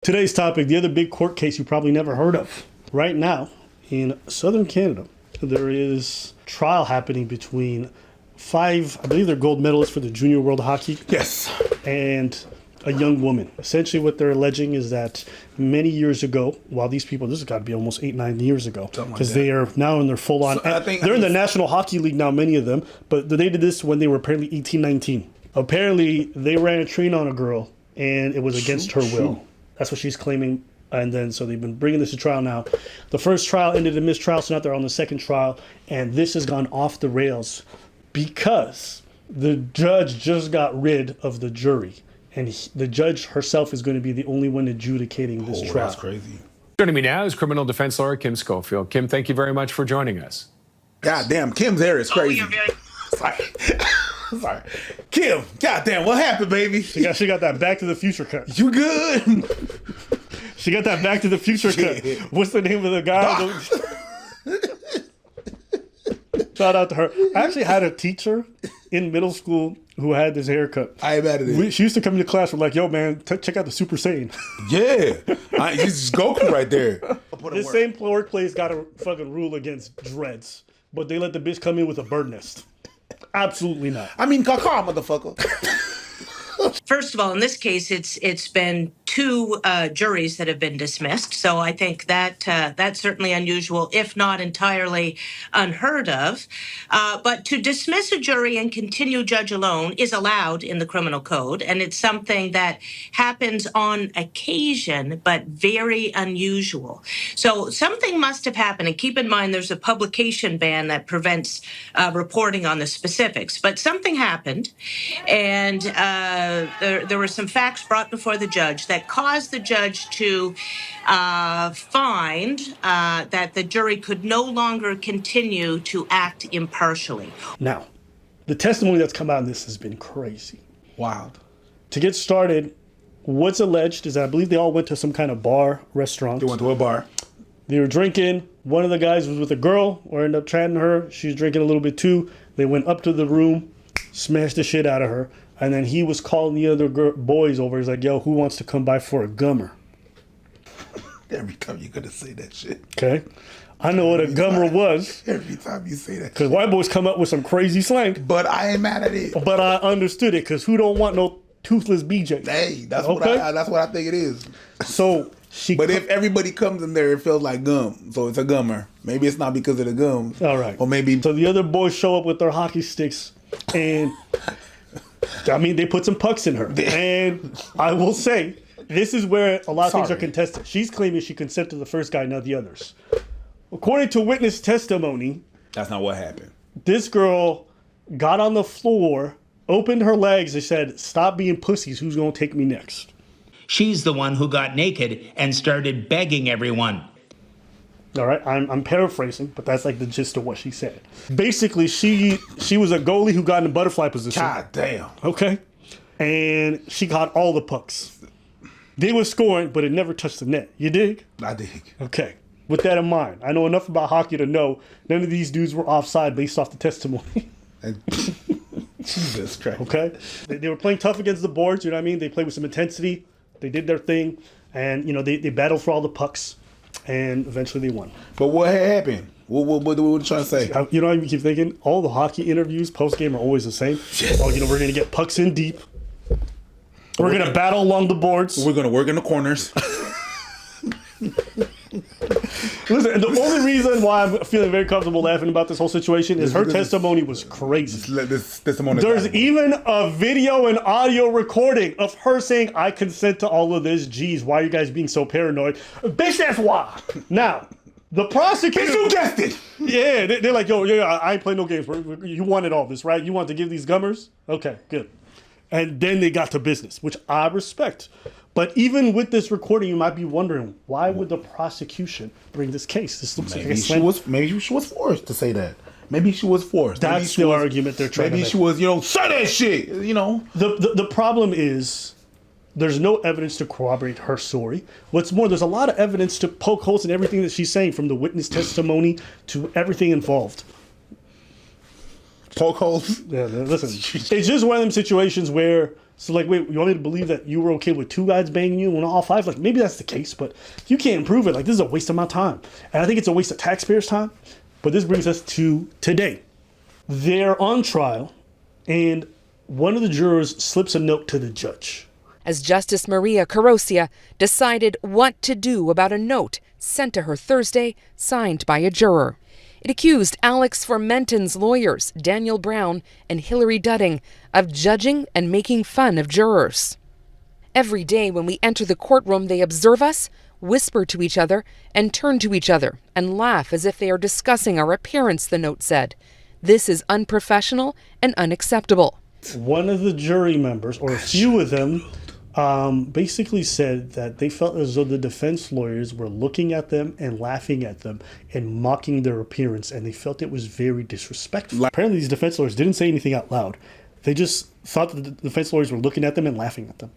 Today's topic, the other big court case you probably never heard of. Right now, in southern Canada, there is trial happening between 5, I believe they're gold medalists for the Junior World Hockey. Yes. And a young woman. Essentially what they're alleging is that many years ago, while these people, this has got to be almost 8-9 years ago, because they are now in their full-on, they're in the National Hockey League now, many of them, but they did this when they were apparently 18-19. Apparently, they ran a train on a girl, and it was against her will. That's what she's claiming. And then, so they've been bringing this to trial now. The first trial ended in mistrial, so now they're on the second trial, and this has gone off the rails because the judge just got rid of the jury. And the judge herself is going to be the only one adjudicating this trial. That's crazy. Joining me now is criminal defense lawyer Kim Schofield. Kim, thank you very much for joining us. God damn, Kim's hair is crazy. Sorry. Kim, goddamn, what happened, baby? She got that Back to the Future cut. You good? She got that Back to the Future cut. What's the name of the guy? Shout out to her. I actually had a teacher in middle school who had this haircut. I ain't mad at it. She used to come into class with like, yo, man, check out the Super Saiyan. Yeah. He's Goku right there. This same workplace got a fucking rule against dreads, but they let the bitch come in with a bird nest. Absolutely not. I mean, caw motherfucker. First of all, in this case, it's been 2 juries that have been dismissed. So I think that that's certainly unusual, if not entirely unheard of. But to dismiss a jury and continue judge alone is allowed in the criminal code. And it's something that happens on occasion, but very unusual. So something must have happened. And keep in mind, there's a publication ban that prevents reporting on the specifics. But something happened. And there were some facts brought before the judge that caused the judge to find that the jury could no longer continue to act impartially. Now, the testimony that's come out in this has been crazy. Wild. To get started, what's alleged is that I believe they all went to some kind of bar, restaurant. They went to a bar. They were drinking. One of the guys was with a girl or ended up chatting her. She was drinking a little bit too. They went up to the room, smashed the shit out of her. And then he was calling the other boys over. He's like, yo, who wants to come by for a gummer? Every time you're going to say that shit. Okay. I know what a gummer was. Every time you say that because white boys come up with some crazy slang. But I ain't mad at it. But I understood it because who don't want no toothless BJ? Hey, that's what I think it is. So But if everybody comes in there, it feels like gum. So it's a gummer. Maybe it's not because of the gum. All right. Or maybe. So the other boys show up with their hockey sticks and... I mean, they put some pucks in her. And I will say, this is where a lot of things are contested. She's claiming she consented to the first guy, not the others. According to witness testimony... That's not what happened. This girl got on the floor, opened her legs, and said, stop being pussies. Who's going to take me next? She's the one who got naked and started begging everyone. All right, I'm paraphrasing, but that's like the gist of what she said. Basically, she was a goalie who got in butterfly position. God damn. Okay. And she caught all the pucks. They were scoring, but it never touched the net. You dig? I dig. Okay. With that in mind, I know enough about hockey to know none of these dudes were offside based off the testimony. Jesus Christ. Okay? They were playing tough against the boards, you know what I mean? They played with some intensity. They did their thing. And, you know, they battled for all the pucks. And eventually they won. But what happened? What are you trying to say? You know, I keep thinking all the hockey interviews post-game are always the same. Yes. Oh, you know, we're going to get pucks in deep. We're going to battle along the boards. We're going to work in the corners. Listen, the only reason why I'm feeling very comfortable laughing about this whole situation is her testimony was crazy. There's even a video and audio recording of her saying, I consent to all of this. Geez, why are you guys being so paranoid? Bitch, that's why. Now, the prosecutor... You guessed it. Yeah, they're like, yo, I ain't playing no games. You wanted all this, right? You want to give these gummers? Okay, good. And then they got to business, which I respect. But even with this recording, you might be wondering, why would the prosecution bring this case? This looks maybe she was forced to say that. Maybe she was forced. That's the argument they're trying to make. Maybe she was, say that shit, The problem is there's no evidence to corroborate her story. What's more, there's a lot of evidence to poke holes in everything that she's saying, from the witness testimony to everything involved. Poke holes. Yeah, listen. It's just one of them situations where, so like, wait, you want me to believe that you were okay with 2 guys banging you and all 5? Like, maybe that's the case, but if you can't prove it, like, this is a waste of my time. And I think it's a waste of taxpayers' time. But this brings us to today. They're on trial, and one of the jurors slips a note to the judge. As Justice Maria Carosia decided what to do about a note sent to her Thursday, signed by a juror. It accused Alex Formenton's lawyers, Daniel Brown and Hillary Dudding, of judging and making fun of jurors. Every day when we enter the courtroom, they observe us, whisper to each other, and turn to each other and laugh as if they are discussing our appearance, the note said. This is unprofessional and unacceptable. One of the jury members, or a few of them, basically said that they felt as though the defense lawyers were looking at them and laughing at them and mocking their appearance, and they felt it was very disrespectful. Apparently, these defense lawyers didn't say anything out loud. They just thought that the defense lawyers were looking at them and laughing at them.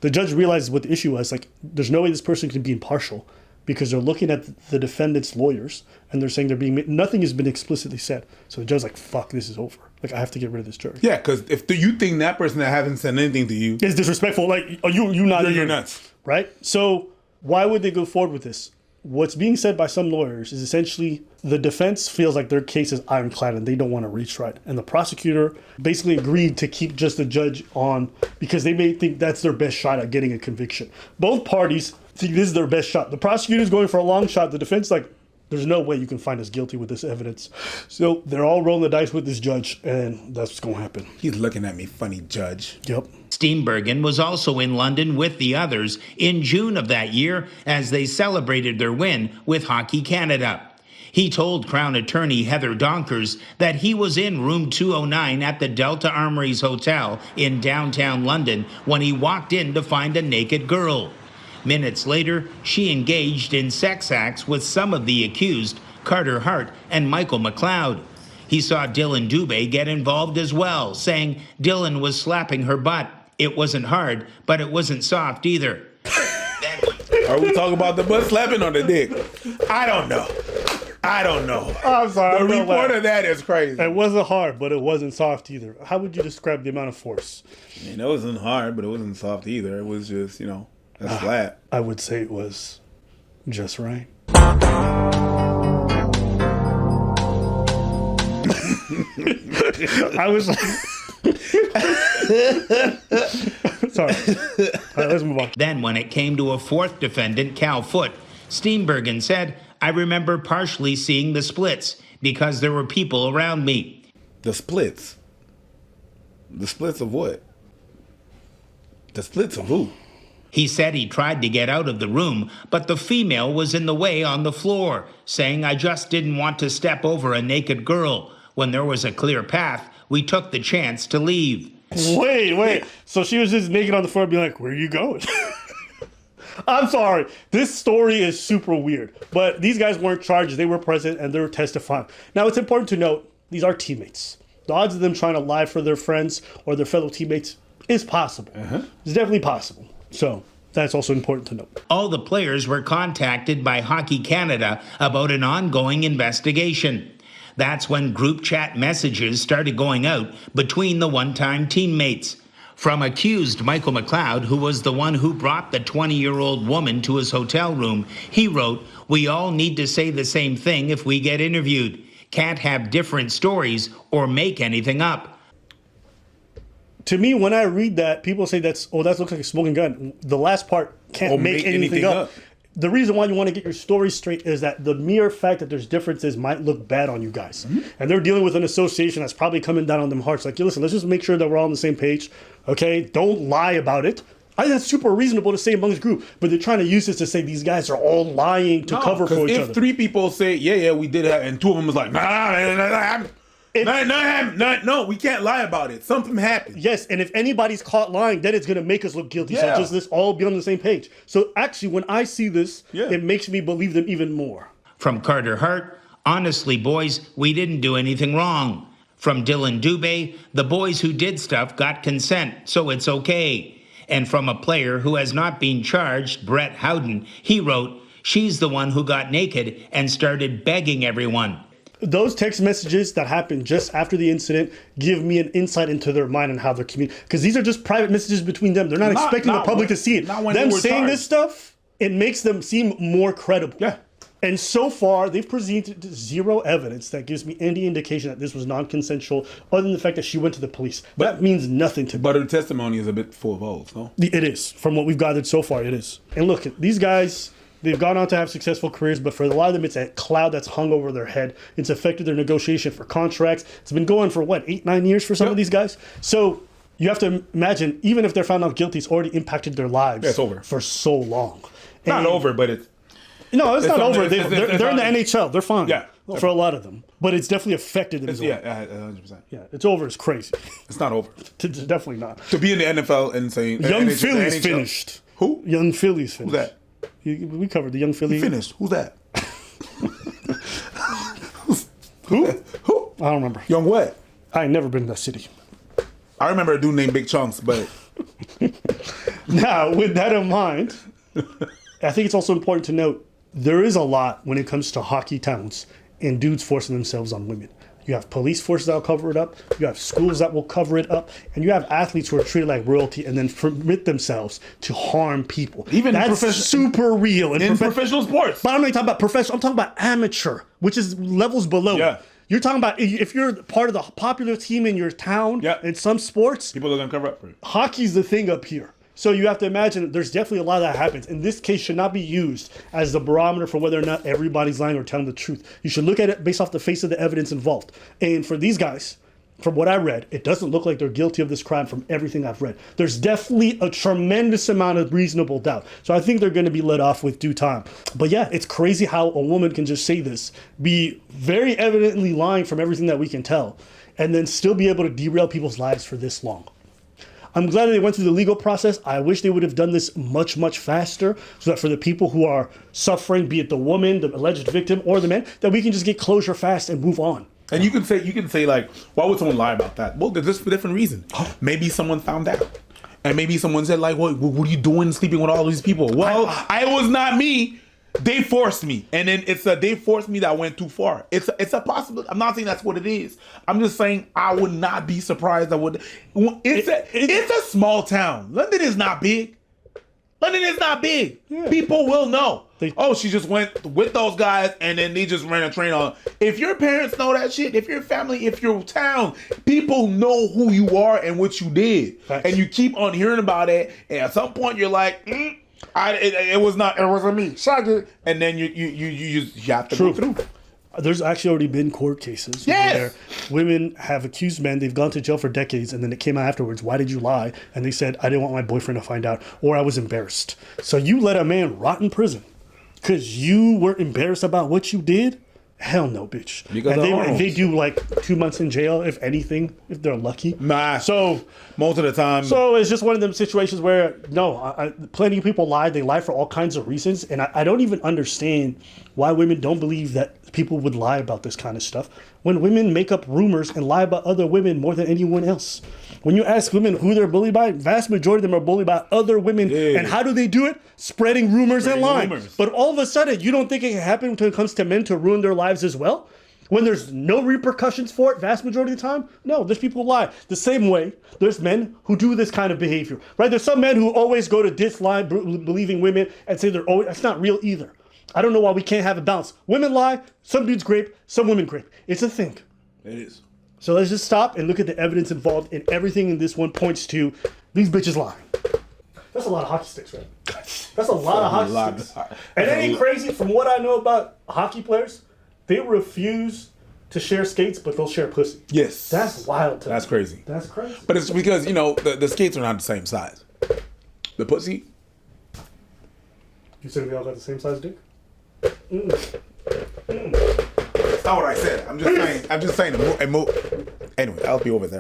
The judge realized what the issue was. Like, there's no way this person can be impartial because they're looking at the defendant's lawyers and they're saying they're being nothing has been explicitly said. So the judge's like, fuck, this is over. Like, I have to get rid of this jury. Yeah, because if you think that person that hasn't said anything to you is disrespectful, like, are you not? You're nuts. Right? So why would they go forward with this? What's being said by some lawyers is essentially the defense feels like their case is ironclad and they don't want to retry it. And the prosecutor basically agreed to keep just the judge on because they may think that's their best shot at getting a conviction. Both parties think this is their best shot. The prosecutor's going for a long shot. The defense like, there's no way you can find us guilty with this evidence. So they're all rolling the dice with this judge, and that's what's going to happen. He's looking at me funny, judge. Yep. Steenbergen was also in London with the others in June of that year as they celebrated their win with Hockey Canada. He told Crown Attorney Heather Donkers that he was in room 209 at the Delta Armories Hotel in downtown London when he walked in to find a naked girl. Minutes later, she engaged in sex acts with some of the accused, Carter Hart and Michael McLeod. He saw Dillon Dubé get involved as well, saying Dillon was slapping her butt. It wasn't hard, but it wasn't soft either. Are we talking about the butt slapping or the dick? I don't know. I'm sorry. The report of that is crazy. It wasn't hard, but it wasn't soft either. How would you describe the amount of force? I mean, it wasn't hard, but it wasn't soft either. It was just, a slap. I would say it was just right. I was sorry. All right, let's move on. Then when it came to a fourth defendant, Cal Foote, Steenbergen said, I remember partially seeing the splits because there were people around me. The splits? The splits of what? The splits of who? He said he tried to get out of the room, but the female was in the way on the floor, saying, I just didn't want to step over a naked girl. When there was a clear path, we took the chance to leave. Wait. So she was just naked on the floor being like, where are you going? I'm sorry. This story is super weird. But these guys weren't charged. They were present and they were testifying. Now, it's important to note, these are teammates. The odds of them trying to lie for their friends or their fellow teammates is possible. It's definitely possible. So that's also important to note. All the players were contacted by Hockey Canada about an ongoing investigation. That's when group chat messages started going out between the one-time teammates. From accused Michael McLeod, who was the one who brought the 20-year-old woman to his hotel room, he wrote, we all need to say the same thing if we get interviewed. Can't have different stories or make anything up. To me, when I read that, people say that looks like a smoking gun. The last part can't make anything up. The reason why you want to get your story straight is that the mere fact that there's differences might look bad on you guys. And they're dealing with an association that's probably coming down on them hard. It's like, listen, let's just make sure that we're all on the same page. Okay? Don't lie about it. I think that's super reasonable to say amongst group, but they're trying to use this to say these guys are all lying to cover for each other. If 3 people say, yeah, we did that, and 2 of them was like, no, we can't lie about it. Something happened. Yes, and if anybody's caught lying, then it's going to make us look guilty. Yeah. So just let's all be on the same page. So actually, when I see this, it makes me believe them even more. From Carter Hart, honestly, boys, we didn't do anything wrong. From Dillon Dubé, the boys who did stuff got consent, so it's okay. And from a player who has not been charged, Brett Howden, he wrote, she's the one who got naked and started begging everyone. Those text messages that happened just after the incident give me an insight into their mind and how they're communicating. Because these are just private messages between them. They're not expecting the public to see it. Them saying this stuff, it makes them seem more credible. Yeah. And so far, they've presented zero evidence that gives me any indication that this was non-consensual, other than the fact that she went to the police. That means nothing to me. But her testimony is a bit full of holes, no? It is. From what we've gathered so far, it is. And look, these guys, they've gone on to have successful careers, but for a lot of them, it's a cloud that's hung over their head. It's affected their negotiation for contracts. It's been going for, 8-9 years for some of these guys? So you have to imagine, even if they're found out guilty, it's already impacted their lives it's over. for so long. Not over, but it's... No, it's not over. They're in the NHL. They're fine. Yeah. For a lot of them. But it's definitely affected them. Yeah, 100%. Yeah, it's over. It's crazy. It's not over. It's definitely not. To be in the NFL and saying... Young Philly's finished. Who? Young Philly's finished. Who's that? We covered the Young Philly. He finished. Who's that? Who? Who? I don't remember. Young what? I ain't never been to that city. I remember a dude named Big Chunks, but... Now, with that in mind, I think it's also important to note there is a lot when it comes to hockey towns and dudes forcing themselves on women. You have police forces that will cover it up. You have schools that will cover it up. And you have athletes who are treated like royalty and then permit themselves to harm people. Even that's super real. In professional sports. But I'm not talking about professional. I'm talking about amateur, which is levels below. Yeah. You're talking about if you're part of the popular team in your town in some sports. People are going to cover up for it. Hockey's the thing up here. So you have to imagine there's definitely a lot that happens. And this case should not be used as the barometer for whether or not everybody's lying or telling the truth. You should look at it based off the face of the evidence involved. And for these guys, from what I read, it doesn't look like they're guilty of this crime from everything I've read. There's definitely a tremendous amount of reasonable doubt. So I think they're going to be let off with due time. But yeah, it's crazy how a woman can just say this, be very evidently lying from everything that we can tell, and then still be able to derail people's lives for this long. I'm glad that they went through the legal process. I wish they would have done this much, much faster so that for the people who are suffering, be it the woman, the alleged victim, or the man, that we can just get closure fast and move on. And you can say like, why would someone lie about that? Well, there's a different reason. Maybe someone found out. And maybe someone said like, what are you doing sleeping with all these people? Well, I was not me. They forced me. And then they forced me that went too far. It's a possibility. I'm not saying that's what it is. I'm just saying I would not be surprised. It's a small town. London is not big. Yeah. People will know. She just went with those guys and then they just ran a train on. If your parents know that shit, if your family, if your town, people know who you are and what you did. Facts. And you keep on hearing about it. And at some point you're like, it wasn't me. Shaggy. And then you have to go through. There's actually already been court cases where women have accused men, they've gone to jail for decades, and then it came out afterwards, why did you lie? And they said, I didn't want my boyfriend to find out, or I was embarrassed. So you let a man rot in prison because you were embarrassed about what you did? Hell no, bitch. And they do like 2 months in jail, if anything, if they're lucky. So most of the time. So it's just one of them situations where, plenty of people lie. They lie for all kinds of reasons. And I don't even understand why women don't believe that people would lie about this kind of stuff. When women make up rumors and lie about other women more than anyone else. When you ask women who they're bullied by, vast majority of them are bullied by other women. Yeah. And how do they do it? Spreading rumors and lying. But all of a sudden, you don't think it can happen when it comes to men to ruin their lives as well? When there's no repercussions for it, vast majority of the time? No, there's people who lie. The same way, there's men who do this kind of behavior, right? There's some men who always go to this line, believing women, and say that's not real either. I don't know why we can't have a balance. Women lie, some dudes grape, some women grape. It's a thing. It is. So let's just stop and look at the evidence involved, and everything in this one points to these bitches lying. That's a lot of hockey sticks, right? That's a lot of hockey sticks. And it ain't crazy. From what I know about hockey players, they refuse to share skates, but they'll share pussy. Yes. That's wild to me. That's crazy. That's crazy. But it's because, the skates are not the same size. The pussy. You said they all got the same size dick? That's not what I said. I'm just saying. Anyway, I'll be over there.